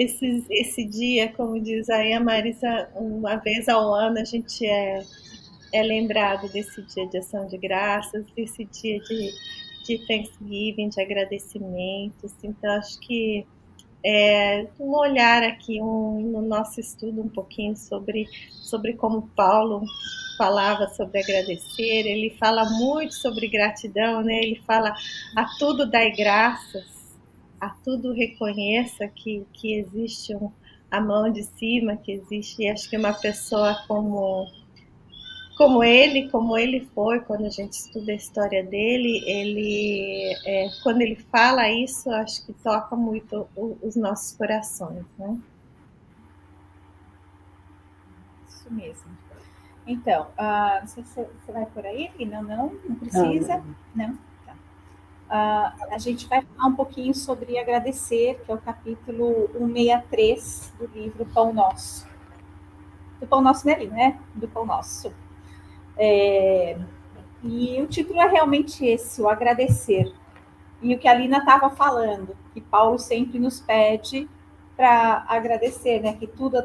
esse dia, como diz aí a Marisa, uma vez ao ano a gente é lembrado desse dia de ação de graças, desse dia de Thanksgiving, de agradecimentos. Então, acho que um olhar aqui no nosso estudo um pouquinho sobre como Paulo falava sobre agradecer. Ele fala muito sobre gratidão, né? Ele fala: a tudo dai graças, a tudo reconheça que existe a mão de cima, que existe. E acho que uma pessoa como ele foi, quando a gente estuda a história dele, quando ele fala isso, acho que toca muito os nossos corações, né? Isso mesmo. Então, não sei se você vai por aí, não precisa, não. A gente vai falar um pouquinho sobre agradecer, que é o capítulo 163 do livro Pão Nosso. Do Pão Nosso nele, né? Do Pão Nosso. E o título é realmente esse, o agradecer. E o que a Lina estava falando, que Paulo sempre nos pede para agradecer, né? Que tudo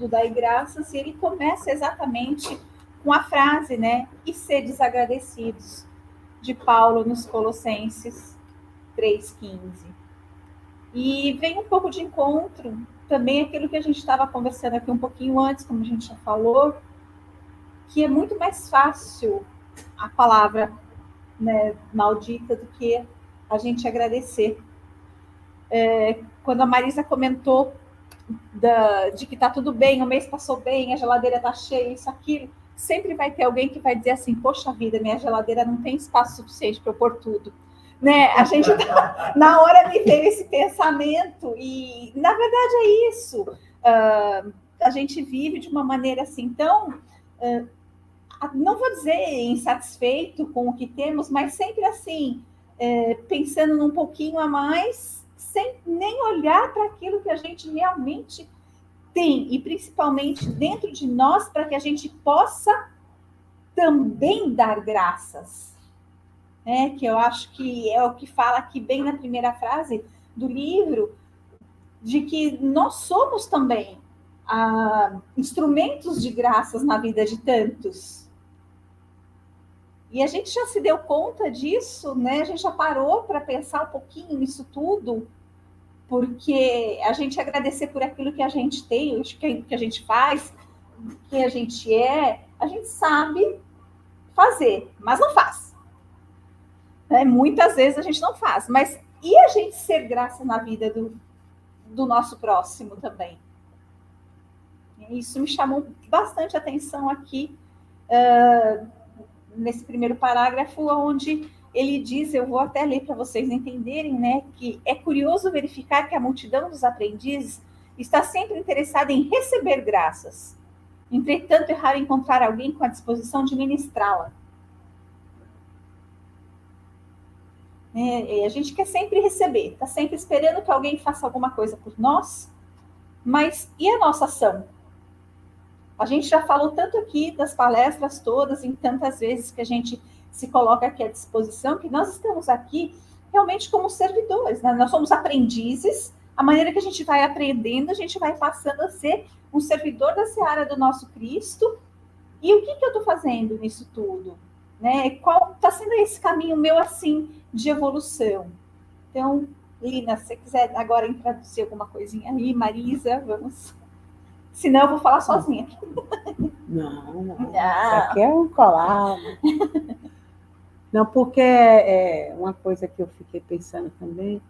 dá graças, e ele começa exatamente com a frase, né? E ser desagradecidos, de Paulo nos Colossenses 3,15. E vem um pouco de encontro também aquilo que a gente estava conversando aqui um pouquinho antes, como a gente já falou, que é muito mais fácil a palavra, né, maldita do que a gente agradecer. Quando a Marisa comentou de que está tudo bem, o mês passou bem, a geladeira está cheia, isso, aquilo, sempre vai ter alguém que vai dizer assim: poxa vida, minha geladeira não tem espaço suficiente para eu pôr tudo. Né? A gente na hora me veio esse pensamento, e na verdade é isso. A gente vive de uma maneira assim tão, não vou dizer insatisfeito com o que temos, mas sempre assim, pensando num pouquinho a mais, sem nem olhar para aquilo que a gente realmente tem, e principalmente dentro de nós, para que a gente possa também dar graças. Que eu acho que é o que fala aqui bem na primeira frase do livro, de que nós somos também instrumentos de graças na vida de tantos. E a gente já se deu conta disso, né? A gente já parou para pensar um pouquinho nisso tudo, porque a gente agradecer por aquilo que a gente tem, que a gente faz, que a gente sabe fazer, mas não faz. Muitas vezes a gente não faz, mas e a gente ser graça na vida do nosso próximo também? Isso me chamou bastante atenção aqui, nesse primeiro parágrafo, onde ele diz, eu vou até ler para vocês entenderem, né, que é curioso verificar que a multidão dos aprendizes está sempre interessada em receber graças. Entretanto, é raro encontrar alguém com a disposição de ministrá-la. A gente quer sempre receber, está sempre esperando que alguém faça alguma coisa por nós, mas e a nossa ação? A gente já falou tanto aqui das palestras todas, em tantas vezes que a gente se coloca aqui à disposição, que nós estamos aqui realmente como servidores, né? Nós somos aprendizes, a maneira que a gente vai aprendendo, a gente vai passando a ser um servidor da seara do nosso Cristo. E o que eu estou fazendo nisso tudo? Né? Qual está sendo esse caminho meu, assim, de evolução? Então, Lina, se você quiser agora introduzir alguma coisinha aí, Marisa, vamos. Senão eu vou falar sozinha. Não. Isso aqui é um colar. Não, porque uma coisa que eu fiquei pensando também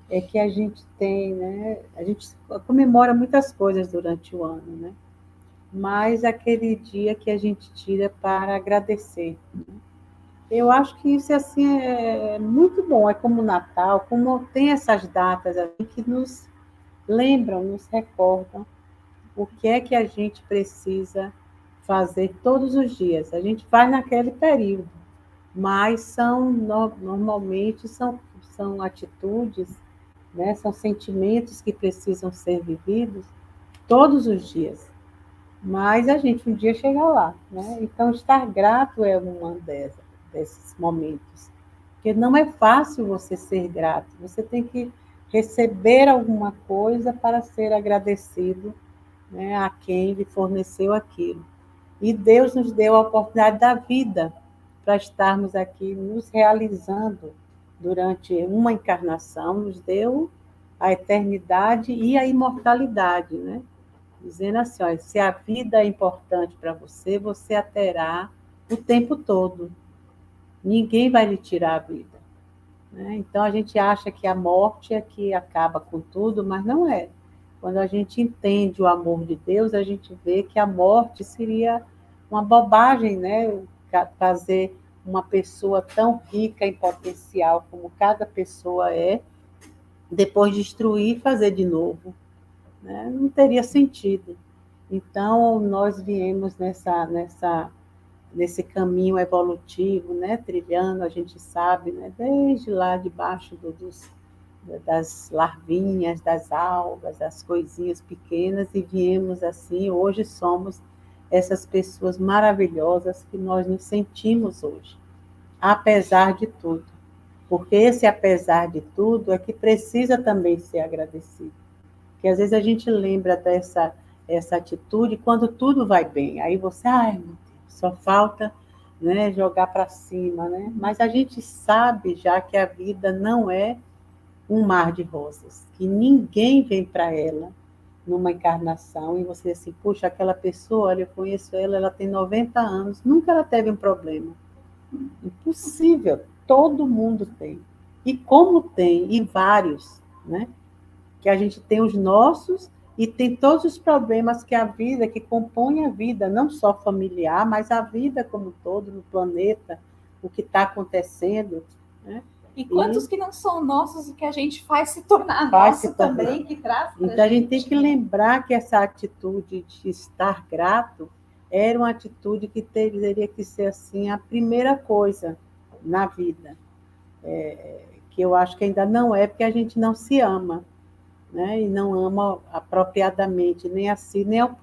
é que a gente tem, né? A gente comemora muitas coisas durante o ano, né? Mas aquele dia que a gente tira para agradecer. Né? Eu acho que isso assim é muito bom. É como o Natal, como tem essas datas assim, que nos lembram, nos recordam o que é que a gente precisa fazer todos os dias. A gente faz naquele período, mas normalmente são atitudes, né? São sentimentos que precisam ser vividos todos os dias. Mas a gente um dia chega lá, né? Então, estar grato é uma desses momentos. Porque não é fácil você ser grato. Você tem que receber alguma coisa para ser agradecido, né, a quem lhe forneceu aquilo. E Deus nos deu a oportunidade da vida para estarmos aqui nos realizando durante uma encarnação, nos deu a eternidade e a imortalidade, né? Dizendo assim, olha, se a vida é importante para você, você a terá o tempo todo. Ninguém vai lhe tirar a vida, né? Então a gente acha que a morte é que acaba com tudo, mas não é. Quando a gente entende o amor de Deus, a gente vê que a morte seria uma bobagem, né? Fazer uma pessoa tão rica em potencial como cada pessoa é, depois destruir e fazer de novo, né? Não teria sentido. Então, nós viemos nesse caminho evolutivo, né? Trilhando, a gente sabe, né? Desde lá debaixo das larvinhas, das algas, das coisinhas pequenas, e viemos assim, hoje somos essas pessoas maravilhosas que nós nos sentimos hoje, apesar de tudo. Porque esse apesar de tudo é que precisa também ser agradecido. Porque às vezes a gente lembra essa atitude quando tudo vai bem. Aí você, ai, meu Deus, só falta, né, jogar para cima, né? Mas a gente sabe já que a vida não é um mar de rosas, que ninguém vem para ela numa encarnação e você assim, puxa, aquela pessoa, olha, eu conheço ela, ela tem 90 anos, nunca ela teve um problema. Impossível, todo mundo tem. E como tem, e vários, né? Que a gente tem os nossos e tem todos os problemas que a vida, que compõe a vida, não só familiar, mas a vida como um todo, no planeta, o que está acontecendo, né? E quantos que não são nossos e que a gente faz se tornar nosso também, que traz pra Então, a gente tem que lembrar que essa atitude de estar grato era uma atitude que teria que ser assim a primeira coisa na vida. Que eu acho que ainda não é, porque a gente não se ama, né? E não ama apropriadamente, nem a si, nem ao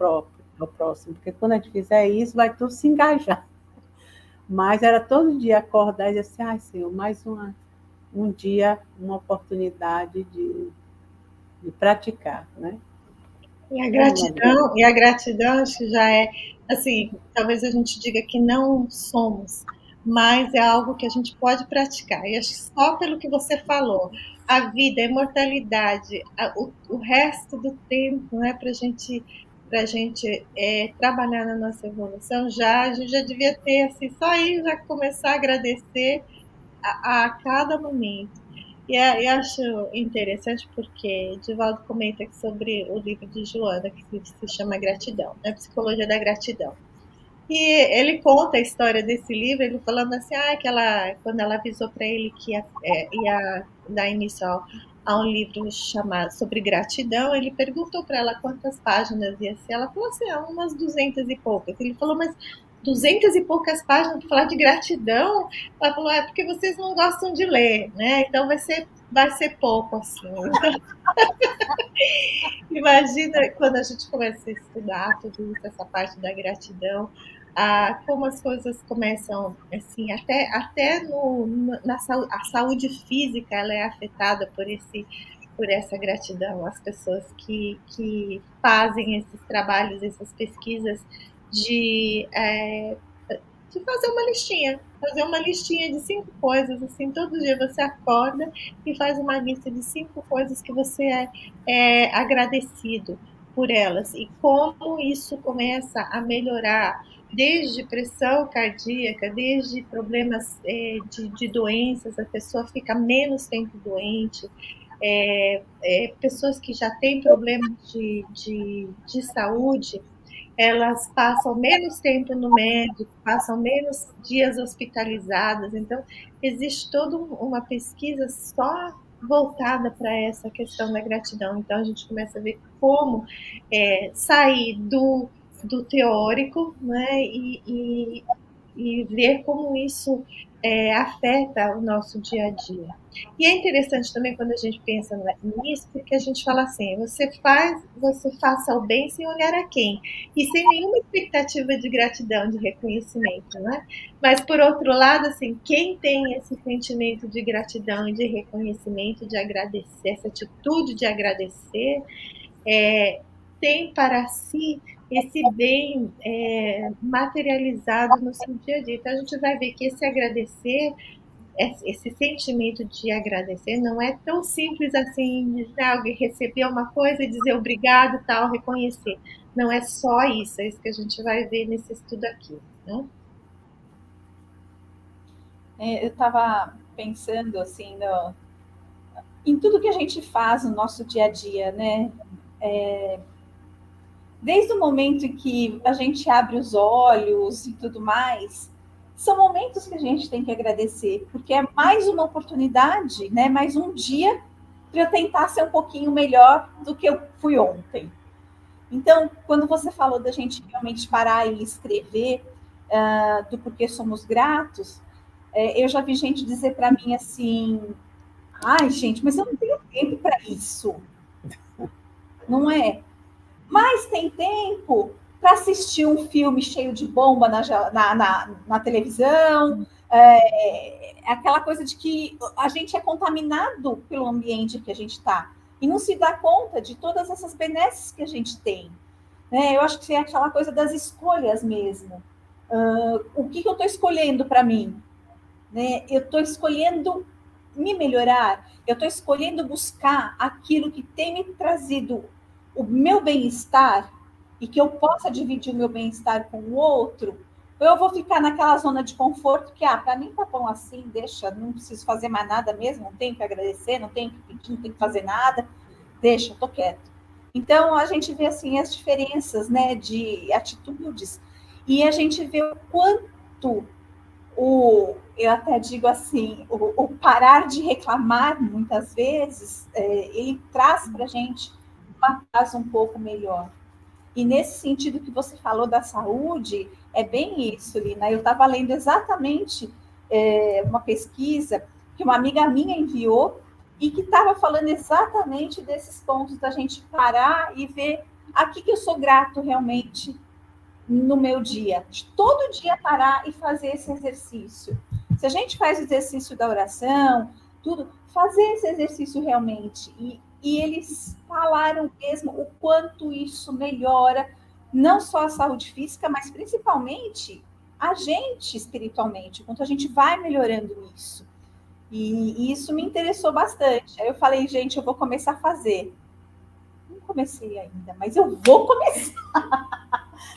próximo. Porque quando a gente fizer isso, vai tudo se engajar. Mas era todo dia acordar e dizer assim, ai, Senhor, mais um dia, uma oportunidade de praticar, né? E a gratidão acho que já é, assim, talvez a gente diga que não somos, mas é algo que a gente pode praticar. E acho que só pelo que você falou, a vida, a imortalidade, o resto do tempo, né, para gente trabalhar na nossa evolução, a gente já devia ter, assim, só aí já começar a agradecer a cada momento. E acho interessante porque Divaldo comenta aqui sobre o livro de Joana, que se chama Gratidão, né? Psicologia da Gratidão. E ele conta a história desse livro, ele falando assim, quando ela avisou para ele que ia dar início a um livro chamado sobre gratidão, ele perguntou para ela quantas páginas ia ser. Ela falou assim, umas 200 e poucas. Ele falou, mas 200 e poucas páginas para falar de gratidão? Ela falou, é porque vocês não gostam de ler, né? Então vai ser pouco, assim. Então, imagina quando a gente começa a estudar tudo isso, essa parte da gratidão, como as coisas começam, assim, até a saúde física ela é afetada por essa gratidão. As pessoas que fazem esses trabalhos, essas pesquisas de, é, de fazer uma listinha de 5 coisas, assim, todo dia você acorda e faz uma lista de 5 coisas que você é agradecido por elas, e como isso começa a melhorar, desde pressão cardíaca, desde problemas de doenças, a pessoa fica menos tempo doente, pessoas que já têm problemas de saúde, elas passam menos tempo no médico, passam menos dias hospitalizadas. Então, existe toda uma pesquisa só voltada para essa questão da gratidão. Então, a gente começa a ver como sair do teórico, né, e ver como isso afeta o nosso dia a dia. E é interessante também quando a gente pensa nisso, porque a gente fala assim, você faça o bem sem olhar a quem, e sem nenhuma expectativa de gratidão, de reconhecimento, né? Mas por outro lado, assim, quem tem esse sentimento de gratidão e de reconhecimento, de agradecer, essa atitude de agradecer, tem para si esse bem materializado no seu dia a dia. Então a gente vai ver que esse agradecer, esse sentimento de agradecer não é tão simples assim, de alguém receber uma coisa e dizer obrigado, tal, reconhecer. Não é só isso, é isso que a gente vai ver nesse estudo aqui, né? Eu estava pensando assim em tudo que a gente faz no nosso dia a dia, né? Desde o momento em que a gente abre os olhos e tudo mais, são momentos que a gente tem que agradecer, porque é mais uma oportunidade, né? Mais um dia para eu tentar ser um pouquinho melhor do que eu fui ontem. Então, quando você falou da gente realmente parar e escrever do porquê somos gratos, eu já vi gente dizer para mim assim: ai, gente, mas eu não tenho tempo para isso. Não é? Mas tem tempo para assistir um filme cheio de bomba na televisão, aquela coisa de que a gente é contaminado pelo ambiente que a gente está e não se dá conta de todas essas benesses que a gente tem. Né? Eu acho que é aquela coisa das escolhas mesmo. O que eu estou escolhendo para mim? Né? Eu estou escolhendo me melhorar, eu estou escolhendo buscar aquilo que tem me trazido o meu bem-estar e que eu possa dividir o meu bem-estar com o outro, ou eu vou ficar naquela zona de conforto que, para mim tá bom assim, deixa, não preciso fazer mais nada mesmo, não tenho que agradecer, não tenho que pedir, não tenho que fazer nada, deixa, eu tô quieto. Então, a gente vê, assim, as diferenças, né, de atitudes, e a gente vê o quanto eu até digo assim, o parar de reclamar, muitas vezes, ele traz para a gente uma paz um pouco melhor. E nesse sentido que você falou da saúde, é bem isso, Lina. Eu estava lendo exatamente uma pesquisa que uma amiga minha enviou e que estava falando exatamente desses pontos da gente parar e ver aqui que eu sou grato realmente no meu dia, de todo dia parar e fazer esse exercício. Se a gente faz o exercício da oração, tudo, fazer esse exercício realmente. E eles falaram mesmo o quanto isso melhora, não só a saúde física, mas principalmente a gente espiritualmente, o quanto a gente vai melhorando nisso. E isso me interessou bastante. Aí eu falei, gente, eu vou começar a fazer. Não comecei ainda, mas eu vou começar.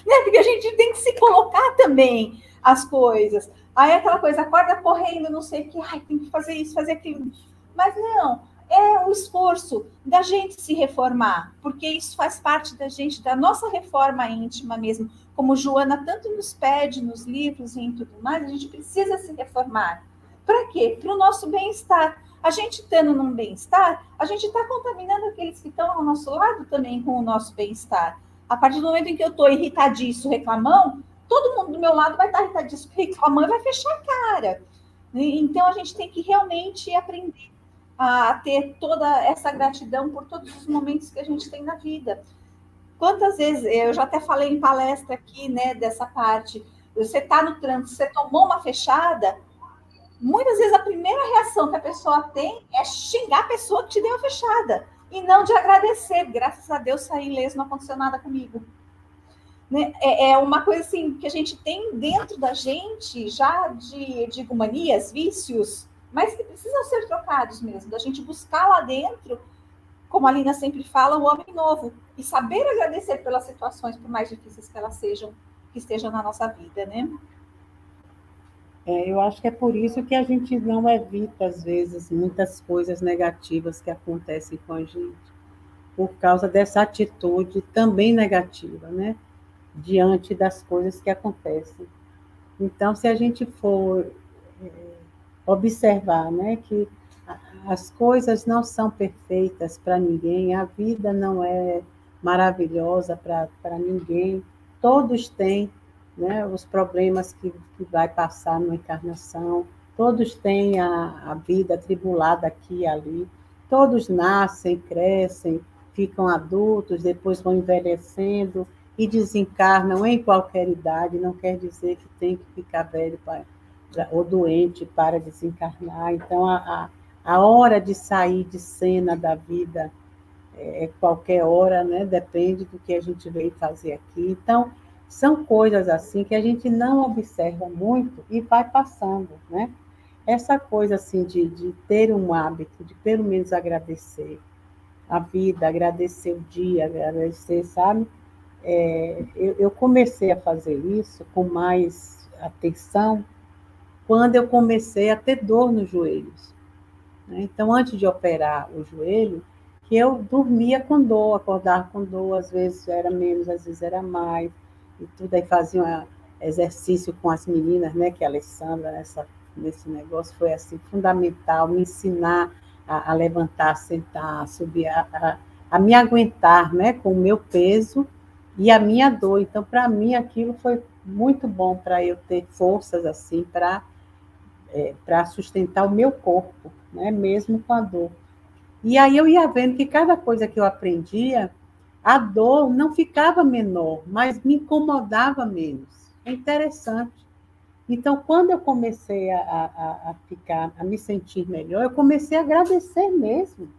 Né? Porque a gente tem que se colocar também as coisas. Aí aquela coisa, acorda correndo, não sei o que, tem que fazer isso, fazer aquilo. Mas não, é o esforço da gente se reformar, porque isso faz parte da gente, da nossa reforma íntima mesmo. Como Joana tanto nos pede nos livros e em tudo mais, a gente precisa se reformar. Para quê? Para o nosso bem-estar. A gente estando num bem-estar, a gente está contaminando aqueles que estão ao nosso lado também com o nosso bem-estar. A partir do momento em que eu estou irritadiço, reclamão, todo mundo do meu lado vai estar irritadiço, reclamão e vai fechar a cara. Então, a gente tem que realmente aprender a ter toda essa gratidão por todos os momentos que a gente tem na vida. Quantas vezes, eu já até falei em palestra aqui, né, dessa parte, você está no trânsito, você tomou uma fechada, muitas vezes a primeira reação que a pessoa tem é xingar a pessoa que te deu a fechada e não de agradecer. Graças a Deus saí ileso, não aconteceu nada comigo. Né? É uma coisa assim que a gente tem dentro da gente já de manias, vícios, mas que precisam ser trocados mesmo, da gente buscar lá dentro, como a Lina sempre fala, o homem novo, e saber agradecer pelas situações, por mais difíceis que elas sejam, que estejam na nossa vida, né? Eu acho que é por isso que a gente não evita, às vezes, muitas coisas negativas que acontecem com a gente, por causa dessa atitude também negativa, né? Diante das coisas que acontecem. Então, se a gente for observar, né, que as coisas não são perfeitas para ninguém, a vida não é maravilhosa para ninguém, todos têm né, os problemas que vai passar na encarnação. Todos têm a vida atribulada aqui e ali. Todos nascem, crescem, ficam adultos, depois vão envelhecendo e desencarnam em qualquer idade. Não quer dizer que tem que ficar velho ou doente para desencarnar. Então, a hora de sair de cena da vida é qualquer hora, né? Depende do que a gente veio fazer aqui. Então, são coisas assim que a gente não observa muito e vai passando, né? Essa coisa assim de ter um hábito, de pelo menos agradecer a vida, agradecer o dia, agradecer, sabe? Eu comecei a fazer isso com mais atenção quando eu comecei a ter dor nos joelhos, né? Então, antes de operar o joelho, que eu dormia com dor, acordava com dor, às vezes era menos, às vezes era mais, e tudo aí fazia um exercício com as meninas, né? Que a Alessandra, nesse negócio, foi assim, fundamental, me ensinar a levantar, a sentar, a subir, a me aguentar, né? Com o meu peso e a minha dor. Então, para mim, aquilo foi muito bom para eu ter forças assim para sustentar o meu corpo, né? Mesmo com a dor. E aí eu ia vendo que cada coisa que eu aprendia, a dor não ficava menor, mas me incomodava menos. É interessante. Então, quando eu comecei a me sentir melhor, eu comecei a agradecer mesmo.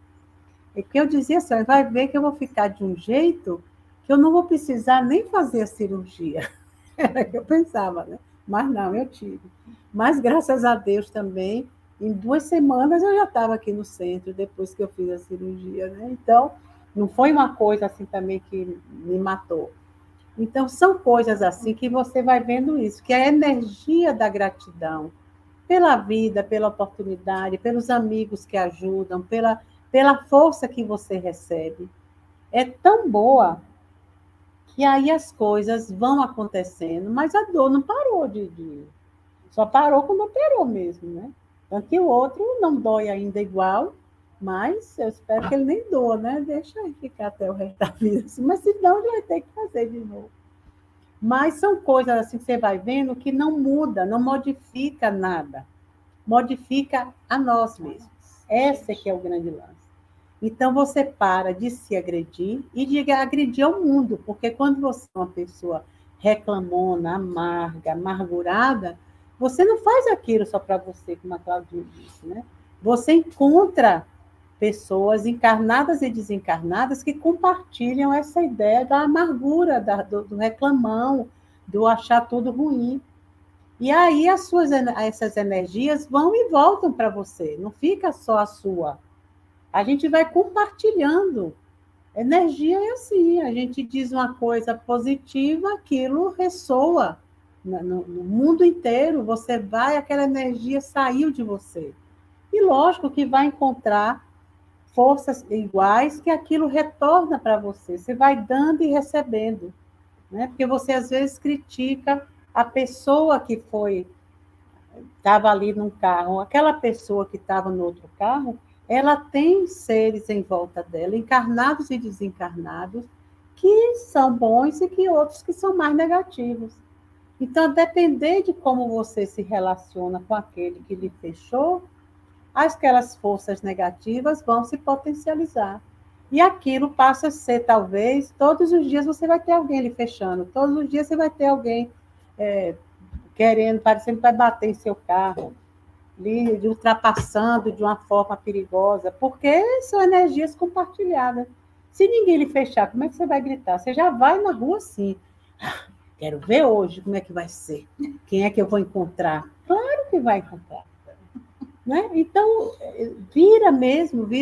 É que eu dizia assim, vai ver que eu vou ficar de um jeito que eu não vou precisar nem fazer a cirurgia. Era o que eu pensava, né? Mas não, eu tive. Mas graças a Deus também, em 2 semanas eu já estava aqui no centro, depois que eu fiz a cirurgia, né? Então, não foi uma coisa assim também que me matou. Então, são coisas assim que você vai vendo isso, que é a energia da gratidão pela vida, pela oportunidade, pelos amigos que ajudam, pela força que você recebe. É tão boa que aí as coisas vão acontecendo, mas a dor não parou só parou quando operou mesmo, né? Tanto que o outro não dói ainda igual, mas eu espero que ele nem doa, né? Deixa ele ficar até o resto da vida, assim, mas senão ele vai ter que fazer de novo. Mas são coisas assim que você vai vendo que não muda, não modifica nada. Modifica a nós mesmos. Esse é que é o grande lance. Então, você para de se agredir e de agredir ao mundo, porque quando você é uma pessoa reclamona, amarga, amargurada, você não faz aquilo só para você, como a Claudinha disse, né? Você encontra pessoas encarnadas e desencarnadas que compartilham essa ideia da amargura, do reclamão, do achar tudo ruim. E aí essas energias vão e voltam para você, não fica só a sua. A gente vai compartilhando. Energia é assim, a gente diz uma coisa positiva, aquilo ressoa no mundo inteiro, você vai, aquela energia saiu de você. E lógico que vai encontrar forças iguais que aquilo retorna para você, você vai dando e recebendo, né? Porque você às vezes critica a pessoa que estava ali num carro, aquela pessoa que estava no outro carro, ela tem seres em volta dela, encarnados e desencarnados, que são bons e que outros que são mais negativos. Então, depender de como você se relaciona com aquele que lhe fechou, aquelas forças negativas vão se potencializar. E aquilo passa a ser, talvez, todos os dias você vai ter alguém lhe fechando, todos os dias você vai ter alguém querendo, parecendo que vai bater em seu carro, lhe ultrapassando de uma forma perigosa, porque são energias compartilhadas. Se ninguém lhe fechar, como é que você vai gritar? Você já vai na rua assim. Quero ver hoje como é que vai ser. Quem é que eu vou encontrar? Claro que vai encontrar. Né? Então, vira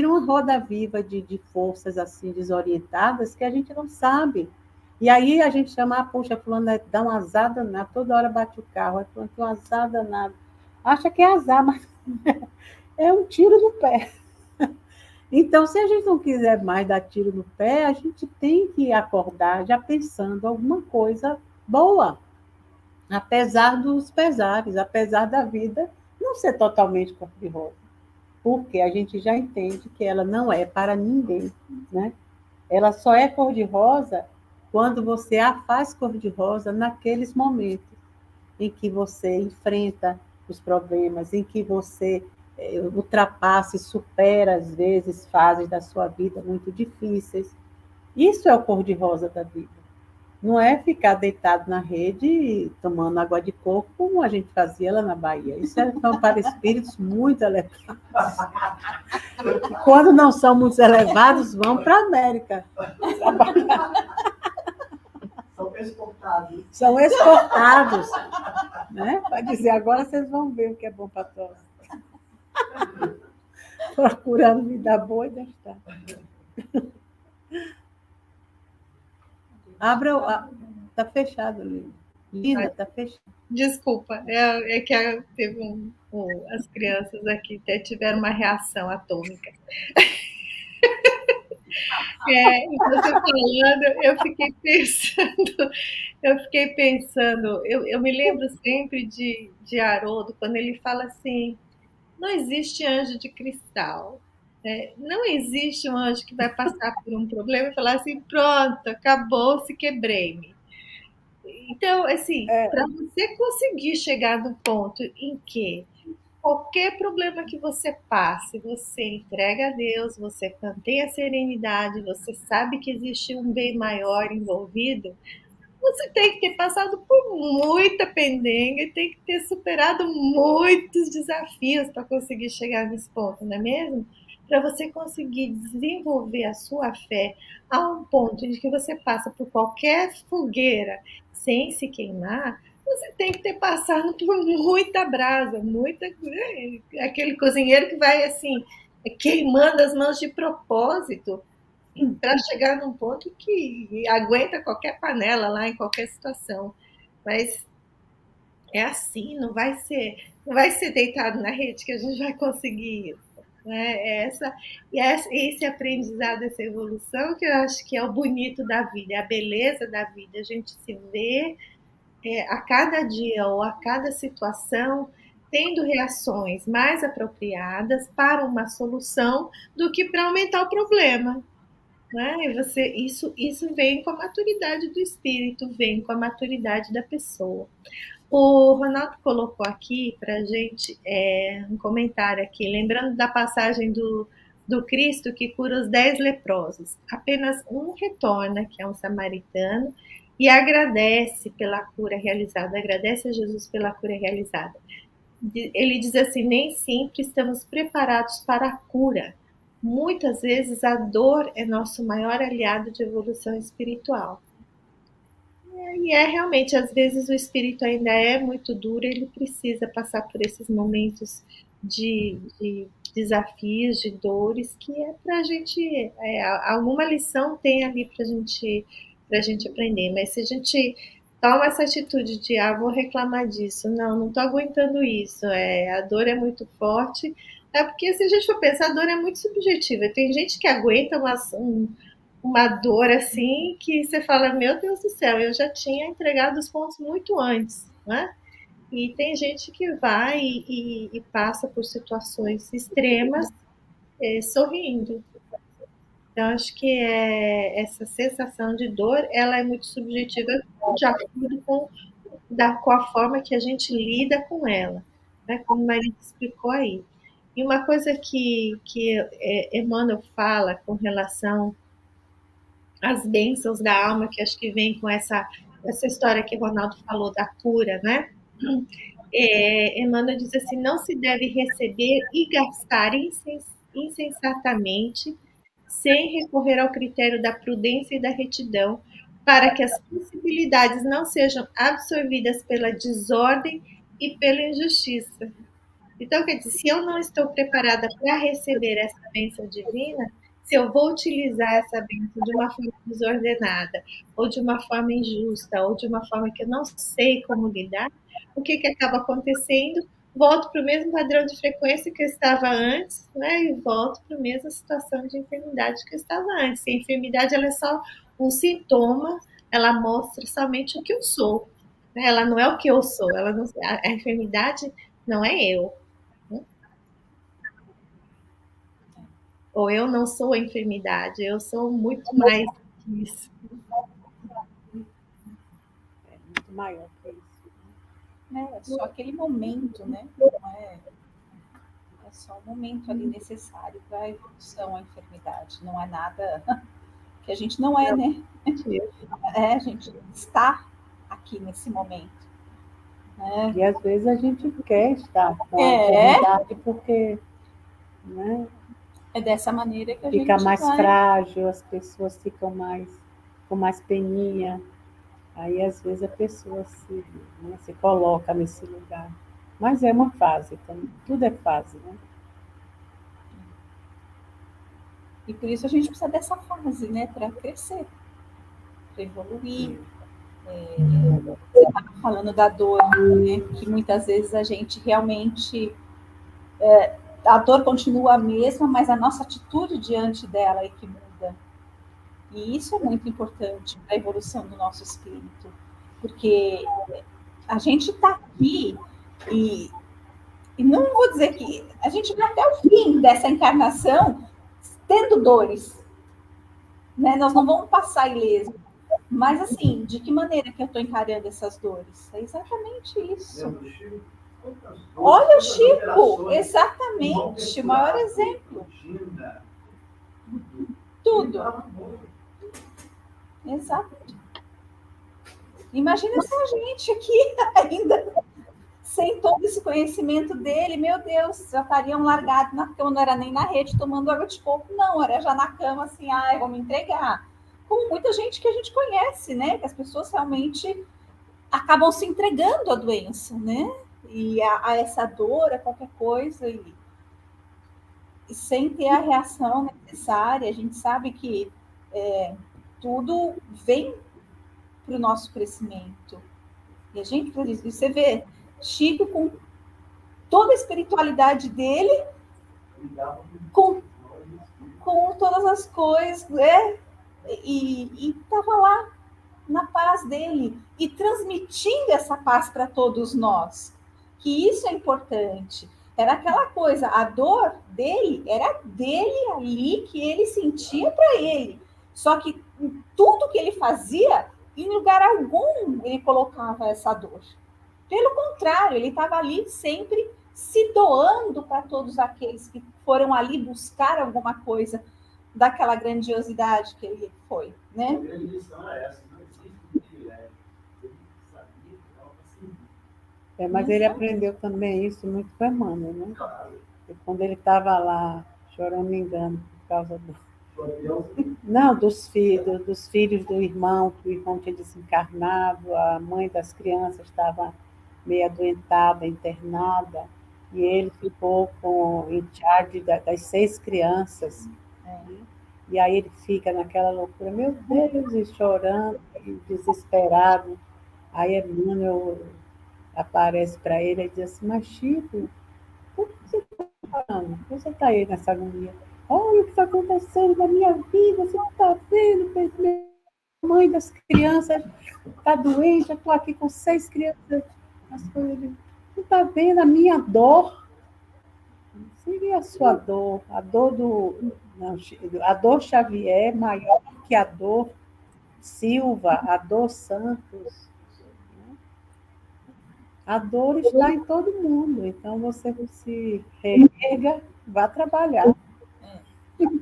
uma roda viva de forças assim desorientadas que a gente não sabe. E aí a gente chama, puxa, fulano dá uma azar danada, toda hora bate o carro, aí fulano tem uma azar danada. Acha que é azar, mas é um tiro no pé. Então, se a gente não quiser mais dar tiro no pé, a gente tem que acordar já pensando alguma coisa boa, apesar dos pesares, apesar da vida não ser totalmente cor-de-rosa, porque a gente já entende que ela não é para ninguém, né? Ela só é cor-de-rosa quando você a faz cor-de-rosa naqueles momentos. em que você enfrenta os problemas, em que você ultrapassa e supera, às vezes, fases da sua vida muito difíceis. Isso é o cor-de-rosa da vida. Não é ficar deitado na rede tomando água de coco, como a gente fazia lá na Bahia. Isso é para espíritos muito elevados. E quando não são muito elevados, vão para a América. São exportados. São exportados. Né? Para dizer, agora vocês vão ver o que é bom para todos. Procurando vida boa e gastar. Abra. Está fechado, Lina. Lina, está fechado. Desculpa, é que teve as crianças aqui até tiveram uma reação atômica. Você falando, eu fiquei pensando, eu me lembro sempre de Haroldo, quando ele fala assim, não existe anjo de cristal. Não existe um anjo que vai passar por um problema e falar assim, pronto, acabou-se, quebrei-me. Então, assim, para você conseguir chegar no ponto em que qualquer problema que você passe, você entrega a Deus, você mantém a serenidade, você sabe que existe um bem maior envolvido, você tem que ter passado por muita pendenga e tem que ter superado muitos desafios para conseguir chegar nesse ponto, não é mesmo? Para você conseguir desenvolver a sua fé a um ponto em que você passa por qualquer fogueira sem se queimar, você tem que ter passado por muita brasa, aquele cozinheiro que vai assim queimando as mãos de propósito para chegar num ponto que aguenta qualquer panela lá em qualquer situação. Mas é assim, não vai ser deitado na rede que a gente vai conseguir isso. Né? Esse aprendizado, essa evolução que eu acho que é o bonito da vida, é a beleza da vida, a gente se vê a cada dia ou a cada situação tendo reações mais apropriadas para uma solução do que para aumentar o problema. Né? Isso vem com a maturidade do espírito, vem com a maturidade da pessoa. O Ronaldo colocou aqui para a gente um comentário aqui, lembrando da passagem do Cristo que cura os 10 leprosos. Apenas um retorna, que é um samaritano, e agradece pela cura realizada, agradece a Jesus pela cura realizada. Ele diz assim, nem sempre estamos preparados para a cura. Muitas vezes a dor é nosso maior aliado de evolução espiritual. E realmente, às vezes o espírito ainda é muito duro, ele precisa passar por esses momentos de desafios, de dores, que é para a gente, alguma lição tem ali para a gente aprender. Mas se a gente toma essa atitude de, vou reclamar disso, não estou aguentando isso, a dor é muito forte, porque se a gente for pensar, a dor é muito subjetiva. Tem gente que aguenta uma dor assim que você fala, meu Deus do céu, eu já tinha entregado os pontos muito antes, né? E tem gente que vai e passa por situações extremas sorrindo. Então, acho que essa sensação de dor, ela é muito subjetiva de acordo com a forma que a gente lida com ela, né? Como o marido explicou aí. E uma coisa que Emmanuel fala com relação às bênçãos da alma, que acho que vem com essa história que o Ronaldo falou da cura, né? Emmanuel diz assim, não se deve receber e gastar insensatamente, sem recorrer ao critério da prudência e da retidão, para que as possibilidades não sejam absorvidas pela desordem e pela injustiça. Então, quer dizer, se eu não estou preparada para receber essa bênção divina, se eu vou utilizar essa bênção de uma forma desordenada, ou de uma forma injusta, ou de uma forma que eu não sei como lidar, o que acaba acontecendo? Volto para o mesmo padrão de frequência que eu estava antes, né? E volto para a mesma situação de enfermidade que eu estava antes. E a enfermidade ela é só um sintoma, ela mostra somente o que eu sou. Né? Ela não é o que eu sou, a enfermidade não é eu. Ou eu não sou a enfermidade, eu sou muito mais que isso. Muito maior que isso. né? É só aquele momento, né? Não é, é só um momento ali necessário para a evolução, a enfermidade. Não é nada que a gente não é, né? A gente está aqui nesse momento. Né? E às vezes a gente quer estar com a enfermidade porque, né, é dessa maneira que a fica gente mais vai. frágil, as pessoas ficam com mais peninha. Aí às vezes a pessoa se coloca nesse lugar. Mas é uma fase também, tudo é fase, né? E por isso a gente precisa dessa fase, né? Para crescer, para evoluir. Você estava falando da dor, né? Que muitas vezes a gente realmente... a dor continua a mesma, mas a nossa atitude diante dela é que muda. E isso é muito importante para a evolução do nosso espírito. Porque a gente está aqui e não vou dizer que a gente vai até o fim dessa encarnação tendo dores. Né? Nós não vamos passar ileso. Mas, assim, de que maneira que eu estou encarando essas dores? É exatamente isso. Olha o Chico, exatamente, o maior exemplo. Tudo. Exato. Imagina se a gente aqui ainda, sem todo esse conhecimento dele, meu Deus, já estariam largados na cama, não era nem na rede tomando água de coco, não, era já na cama assim, eu vou me entregar. Como muita gente que a gente conhece, né? Que as pessoas realmente acabam se entregando à doença, né? E a essa dor, a qualquer coisa, e sem ter a reação necessária. A gente sabe que tudo vem para o nosso crescimento. E a gente, você vê, Chico com toda a espiritualidade dele, com todas as coisas, né? E estava lá na paz dele e transmitindo essa paz para todos nós, que isso é importante. Era aquela coisa, a dor dele era dele ali, que ele sentia para ele. Só que tudo que ele fazia, em lugar algum ele colocava essa dor. Pelo contrário, ele estava ali sempre se doando para todos aqueles que foram ali buscar alguma coisa daquela grandiosidade que ele foi, né? A grande lição é essa, não existe privilégio. Ele sabia que estava passando. Mas ele aprendeu também isso muito com Emmanuel, né? Claro. E quando ele estava lá, chorando, me engano, por causa dos filhos do irmão, que o irmão tinha desencarnado, a mãe das crianças estava meio adoentada, internada, e ele ficou em charge das 6 crianças. E aí ele fica naquela loucura, meu Deus, e chorando, e desesperado. Aí Emmanuel aparece para ele e diz assim, mas Chico, por que você está chorando? Por que você está aí nessa agonia? Olha o que está acontecendo na minha vida, você não está vendo? Minha mãe das crianças está doente, eu estou aqui com 6 crianças. Não está vendo a minha dor? Seria a sua dor, a dor Xavier é maior que a dor Silva, a dor Santos. A dor está em todo mundo, então você se reerga, vá trabalhar.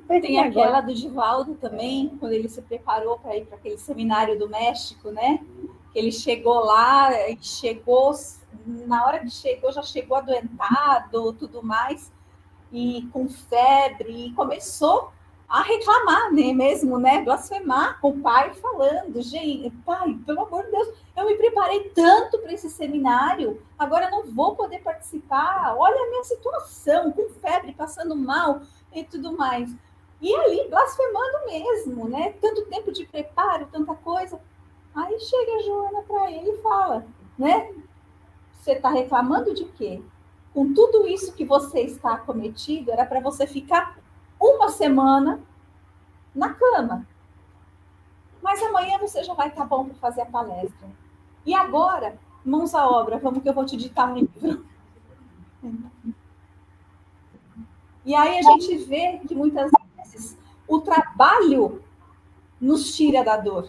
Tem aquela do Divaldo também, quando ele se preparou para ir para aquele seminário do México, né? Ele chegou lá, na hora que chegou, já chegou adoentado, tudo mais, e com febre, e começou a reclamar, né, mesmo, né, blasfemar com o pai, falando, gente, pai, pelo amor de Deus, eu me preparei tanto para esse seminário, agora não vou poder participar, olha a minha situação, com febre, passando mal e tudo mais. E ali, blasfemando mesmo, né, tanto tempo de preparo, tanta coisa. Aí chega a Joana para ele e fala, né, você está reclamando de quê? Com tudo isso que você está acometido, era para você ficar uma semana na cama. Mas amanhã você já vai estar bom para fazer a palestra. E agora, mãos à obra, vamos que eu vou te ditar um livro. E aí a gente vê que muitas vezes o trabalho nos tira da dor.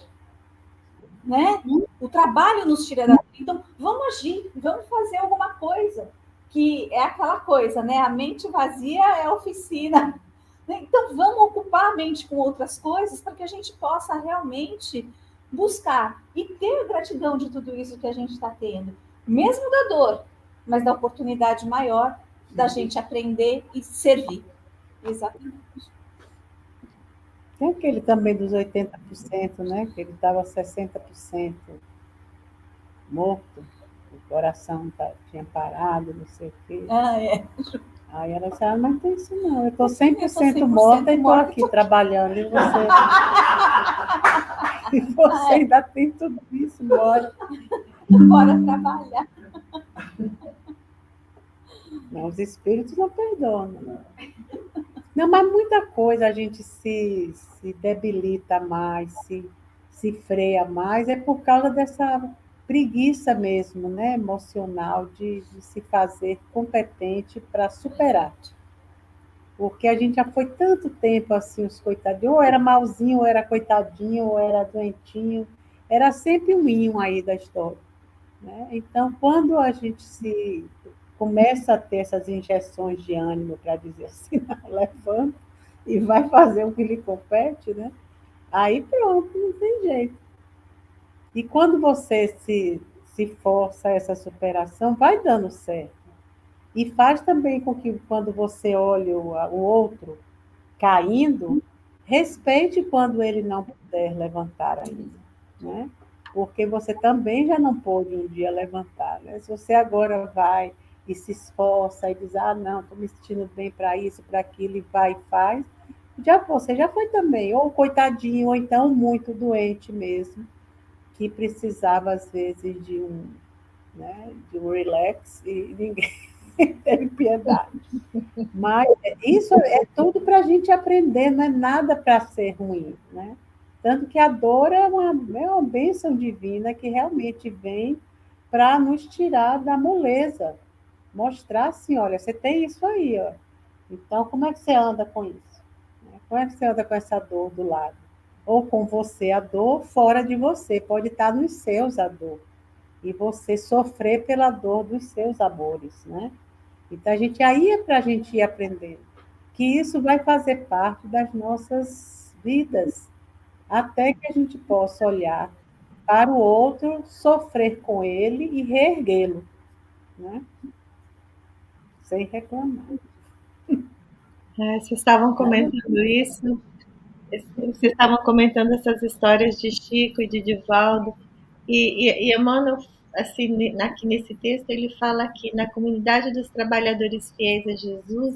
Né? O trabalho nos tira da dor. Então, vamos agir, vamos fazer alguma coisa. Que é aquela coisa, né? A mente vazia é a oficina. Então, vamos ocupar a mente com outras coisas para que a gente possa realmente buscar e ter gratidão de tudo isso que a gente está tendo. Mesmo da dor, mas da oportunidade maior da gente aprender e servir. Exatamente. Tem aquele também dos 80%, né? Que ele estava 60% morto, o coração tinha parado, não sei o quê. É. Aí ela disse, mas não tem isso não, eu estou 100% morta e estou aqui trabalhando, e você ainda tem tudo isso, bora. Bora trabalhar. Não, os espíritos não perdoam. Não, mas muita coisa a gente se debilita mais, se freia mais, é por causa dessa preguiça mesmo, né, emocional, de se fazer competente para superar. Porque a gente já foi tanto tempo assim, os coitadinhos, ou era malzinho, ou era coitadinho, ou era doentinho, era sempre um inho aí da história. Né? Então, quando a gente se começa a ter essas injeções de ânimo, para dizer assim, não, levanta e vai fazer o que lhe compete, né? Aí pronto, não tem jeito. E quando você se força a essa superação, vai dando certo. E faz também com que, quando você olha o outro caindo, respeite quando ele não puder levantar ainda, né? Porque você também já não pôde um dia levantar, né? Se você agora vai e se esforça e diz, não, estou me sentindo bem para isso, para aquilo, e vai e faz, você já foi também, ou coitadinho, ou então muito doente mesmo, que precisava, às vezes, de um relax, e ninguém teve piedade. Mas isso é tudo para a gente aprender, não é nada para ser ruim, né? Tanto que a dor é uma bênção divina que realmente vem para nos tirar da moleza, mostrar assim, olha, você tem isso aí, ó. Então, como é que você anda com isso? Como é que você anda com essa dor do lado? Ou com você, a dor fora de você, pode estar nos seus a dor, e você sofrer pela dor dos seus amores, né? Então, aí é para a gente ir aprendendo que isso vai fazer parte das nossas vidas, até que a gente possa olhar para o outro, sofrer com ele e reerguê-lo, né? Sem reclamar. Vocês estavam comentando isso, vocês estavam comentando essas histórias de Chico e de Divaldo, e Emmanuel, assim, aqui nesse texto, ele fala que na comunidade dos trabalhadores fiéis a Jesus,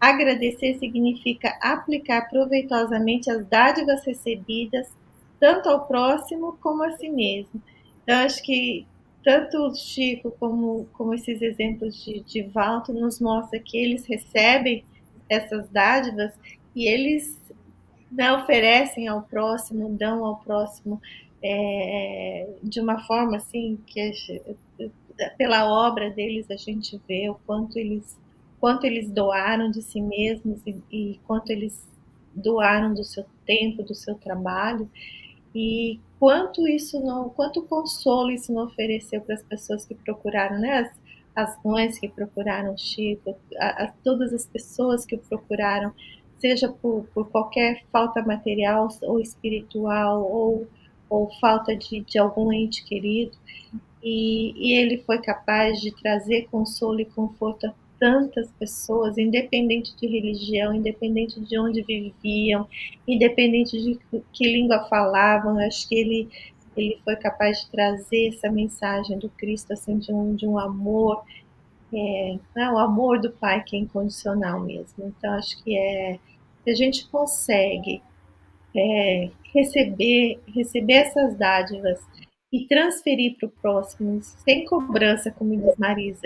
agradecer significa aplicar proveitosamente as dádivas recebidas, tanto ao próximo como a si mesmo. Então, acho que tanto o Chico como esses exemplos de Valto nos mostra que eles recebem essas dádivas e eles oferecem ao próximo, dão ao próximo de uma forma assim que pela obra deles a gente vê o quanto eles doaram de si mesmos e quanto eles doaram do seu tempo, do seu trabalho, e quanto consolo isso não ofereceu para as pessoas que procuraram, né? As mães que procuraram Chico, todas as pessoas que o procuraram, seja por qualquer falta material ou espiritual, ou falta de algum ente querido. E ele foi capaz de trazer consolo e conforto a tantas pessoas, independente de religião, independente de onde viviam, independente de que língua falavam. Acho que ele foi capaz de trazer essa mensagem do Cristo, assim, de um amor, o amor do Pai que é incondicional mesmo. Então, acho que se a gente consegue receber essas dádivas e transferir para o próximo, sem cobrança, como diz Marisa,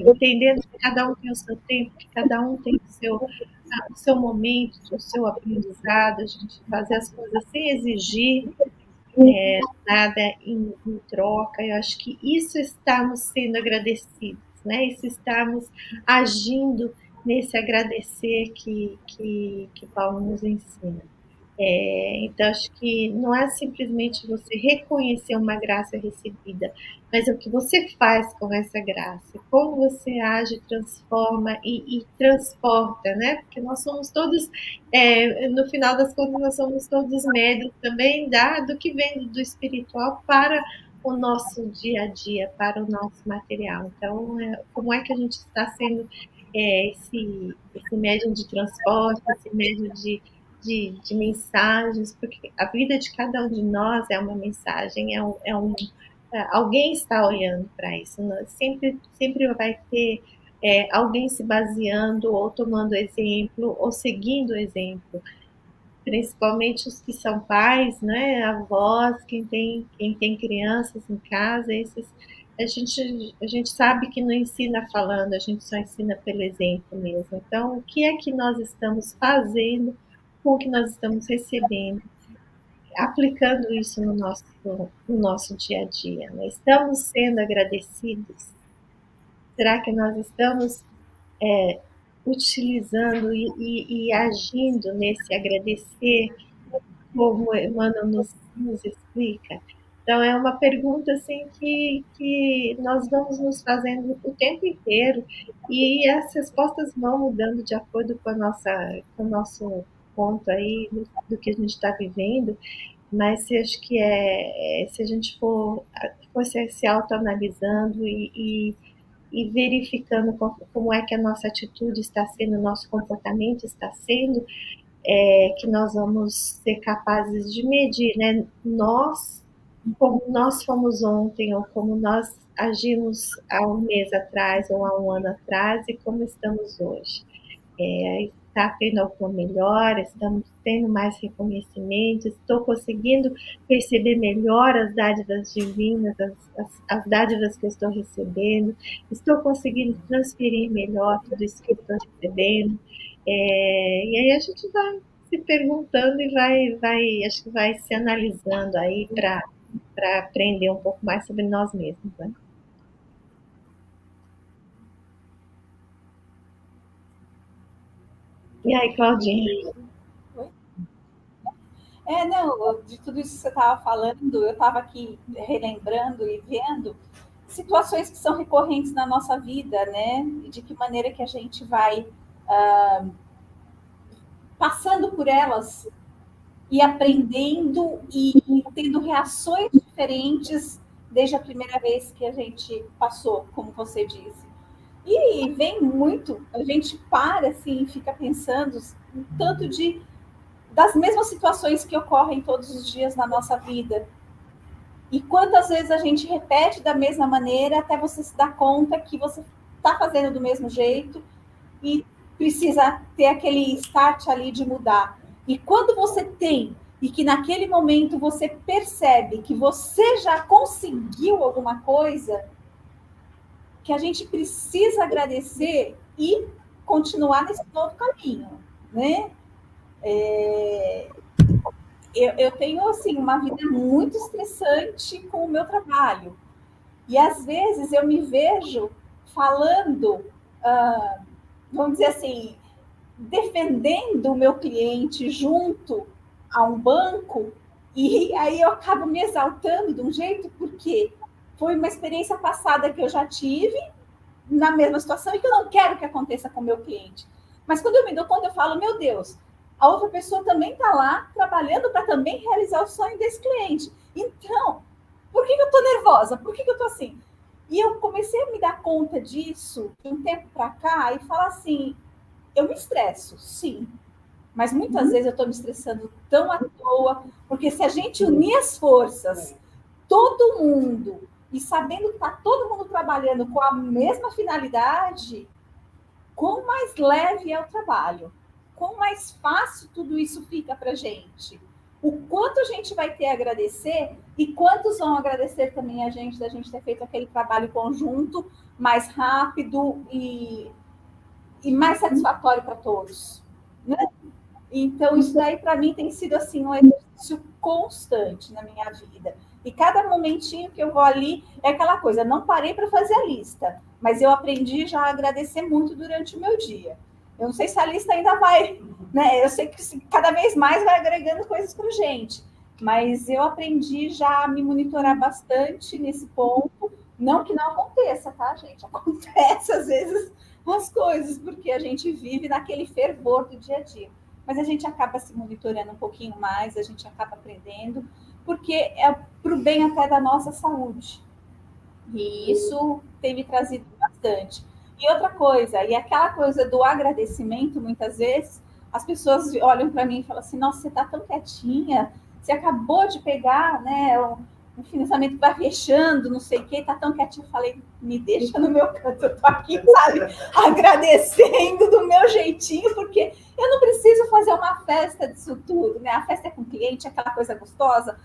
entendendo que cada um tem o seu tempo, que cada um tem o seu momento, o seu aprendizado, a gente fazer as coisas sem exigir nada em troca. Eu acho que isso estamos sendo agradecidos, né? Isso estamos agindo nesse agradecer que Paulo nos ensina. Então, acho que não é simplesmente você reconhecer uma graça recebida, mas o que você faz com essa graça, como você age, transforma e transporta, né? Porque nós somos todos, no final das contas, nós somos todos médios também do que vem do espiritual para o nosso dia a dia, para o nosso material. Então, como é que a gente está sendo esse médium de transporte, esse médium de mensagens, porque a vida de cada um de nós é uma mensagem, alguém está olhando para isso, sempre vai ter alguém se baseando ou tomando exemplo ou seguindo o exemplo, principalmente os que são pais, né, avós, quem tem crianças em casa, a gente sabe que não ensina falando, a gente só ensina pelo exemplo mesmo. Então, o que é que nós estamos fazendo com o que nós estamos recebendo, aplicando isso no nosso dia a dia? Né? Estamos sendo agradecidos? Será que nós estamos utilizando e agindo nesse agradecer, como Emmanuel nos explica? Então, é uma pergunta assim, que nós vamos nos fazendo o tempo inteiro, e as respostas vão mudando de acordo com o nosso ponto aí, do que a gente está vivendo, mas acho que se a gente for se autoanalisando e verificando como é que a nossa atitude está sendo, o nosso comportamento está sendo, que nós vamos ser capazes de medir, né? Como nós fomos ontem, ou como nós agimos há um mês atrás, ou há um ano atrás, e como estamos hoje. Está tendo alguma melhora, estamos tendo mais reconhecimento, estou conseguindo perceber melhor as dádivas divinas, as dádivas que eu estou recebendo, estou conseguindo transferir melhor tudo isso que eu estou recebendo. E aí a gente vai se perguntando e acho que vai se analisando aí para aprender um pouco mais sobre nós mesmos, né? E aí, Claudinha? Não, de tudo isso que você estava falando, eu estava aqui relembrando e vendo situações que são recorrentes na nossa vida, né? E de que maneira que a gente vai passando por elas e aprendendo e tendo reações diferentes desde a primeira vez que a gente passou, como você disse. E vem muito, a gente para assim, fica pensando um tanto das mesmas situações que ocorrem todos os dias na nossa vida. E quantas vezes a gente repete da mesma maneira até você se dar conta que você está fazendo do mesmo jeito e precisa ter aquele start ali de mudar. E quando você tem, e que naquele momento você percebe que você já conseguiu alguma coisa, que a gente precisa agradecer e continuar nesse novo caminho, né? Eu tenho, assim, uma vida muito estressante com o meu trabalho. E, às vezes, eu me vejo falando, vamos dizer assim, defendendo o meu cliente junto a um banco, e aí eu acabo me exaltando de um jeito, porque foi uma experiência passada que eu já tive na mesma situação e que eu não quero que aconteça com o meu cliente. Mas quando eu me dou conta, eu falo, meu Deus, a outra pessoa também está lá trabalhando para também realizar o sonho desse cliente. Então, por que eu estou nervosa? Por que eu estou assim? E eu comecei a me dar conta disso de um tempo para cá e falar assim, eu me estresso, sim, mas muitas vezes eu estou me estressando tão à toa, porque se a gente unir as forças, todo mundo, e sabendo que está todo mundo trabalhando com a mesma finalidade, quão mais leve é o trabalho, quão mais fácil tudo isso fica para a gente. O quanto a gente vai ter a agradecer e quantos vão agradecer também a gente, da gente ter feito aquele trabalho conjunto mais rápido e mais satisfatório para todos, né? Então, isso daí, para mim, tem sido assim, um exercício constante na minha vida. E cada momentinho que eu vou ali, é aquela coisa, não parei para fazer a lista, mas eu aprendi já a agradecer muito durante o meu dia. Eu não sei se a lista ainda vai, né? Eu sei que cada vez mais vai agregando coisas para gente, mas eu aprendi já a me monitorar bastante nesse ponto. Não que não aconteça, tá, gente? Acontece às vezes as coisas, porque a gente vive naquele fervor do dia a dia. Mas a gente acaba se monitorando um pouquinho mais, a gente acaba aprendendo, porque é para o bem até da nossa saúde. E isso tem me trazido bastante. E outra coisa, e aquela coisa do agradecimento, muitas vezes, as pessoas olham para mim e falam assim, nossa, você está tão quietinha, você acabou de pegar, né, um financiamento que vai fechando, não sei o quê, está tão quietinha. Eu falei, me deixa no meu canto, eu estou aqui, sabe, agradecendo do meu jeitinho, porque eu não preciso fazer uma festa disso tudo, né? A festa é com o cliente, aquela coisa gostosa,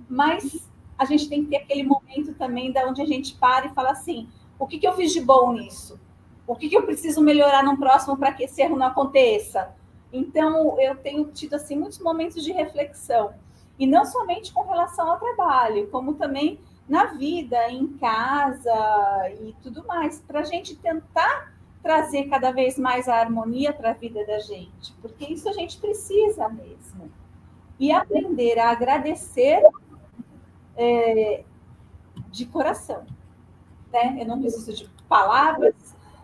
mas a gente tem que ter aquele momento também da onde a gente para e fala assim, o que eu fiz de bom nisso? O que eu preciso melhorar no próximo para que esse erro não aconteça? Então, eu tenho tido assim muitos momentos de reflexão. E não somente com relação ao trabalho, como também na vida, em casa e tudo mais, para a gente tentar trazer cada vez mais a harmonia para a vida da gente, porque isso a gente precisa mesmo. E aprender a agradecer de coração, né? Eu não preciso de palavras,